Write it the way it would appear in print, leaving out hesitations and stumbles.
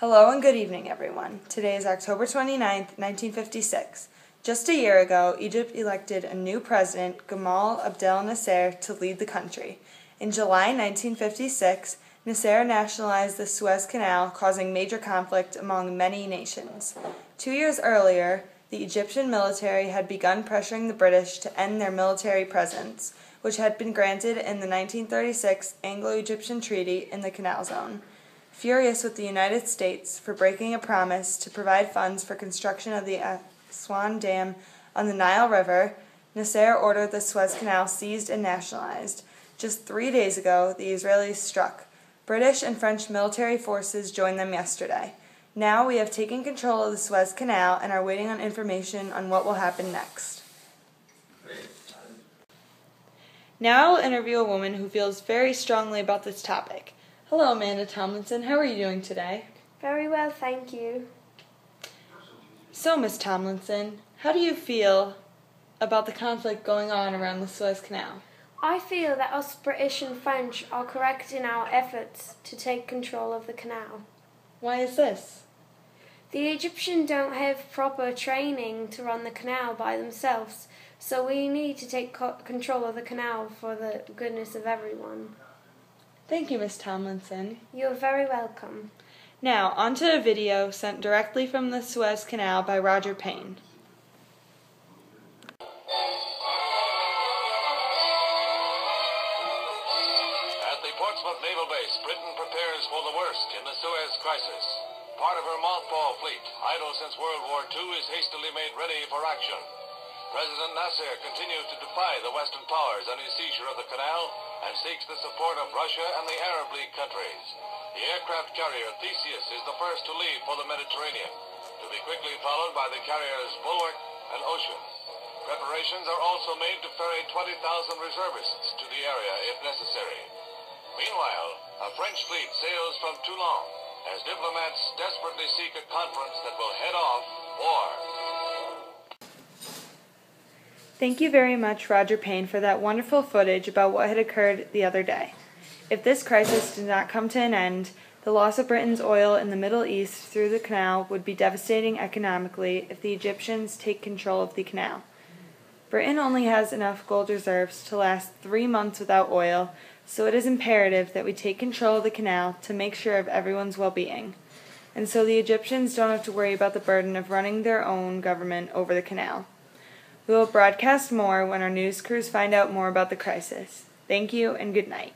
Hello and good evening, everyone. Today is October 29th, 1956. Just a year ago, Egypt elected a new president, Gamal Abdel Nasser, to lead the country. In July 1956, Nasser nationalized the Suez Canal, causing major conflict among many nations. 2 years earlier, the Egyptian military had begun pressuring the British to end their military presence, which had been granted in the 1936 Anglo-Egyptian Treaty in the Canal Zone. Furious with the United States for breaking a promise to provide funds for construction of the Aswan Dam on the Nile River, Nasser ordered the Suez Canal seized and nationalized. Just 3 days ago, the Israelis struck. British and French military forces joined them yesterday. Now we have taken control of the Suez Canal and are waiting on information on what will happen next. Now I will interview a woman who feels very strongly about this topic. Hello, Amanda Tomlinson. How are you doing today? Very well, thank you. So, Miss Tomlinson, how do you feel about the conflict going on around the Suez Canal? I feel that us British and French are correct in our efforts to take control of the canal. Why is this? The Egyptians don't have proper training to run the canal by themselves, so we need to take control of the canal for the goodness of everyone. Thank you, Miss Tomlinson. You're very welcome. Now, on to a video sent directly from the Suez Canal by Roger Payne. At the Portsmouth Naval Base, Britain prepares for the worst in the Suez crisis. Part of her mothball fleet, idle since World War II, is hastily made ready for action. President Nasser continues to defy the Western powers on his seizure of the canal and seeks the support of Russia and the Arab League countries. The aircraft carrier Theseus is the first to leave for the Mediterranean, to be quickly followed by the carriers Bulwark and Ocean. Preparations are also made to ferry 20,000 reservists to the area if necessary. Meanwhile, a French fleet sails from Toulon as diplomats desperately seek a conference that will head off war. Thank you very much, Roger Payne, for that wonderful footage about what had occurred the other day. If this crisis did not come to an end, the loss of Britain's oil in the Middle East through the canal would be devastating economically if the Egyptians take control of the canal. Britain only has enough gold reserves to last 3 months without oil, so it is imperative that we take control of the canal to make sure of everyone's well-being. And so the Egyptians don't have to worry about the burden of running their own government over the canal. We will broadcast more when our news crews find out more about the crisis. Thank you and good night.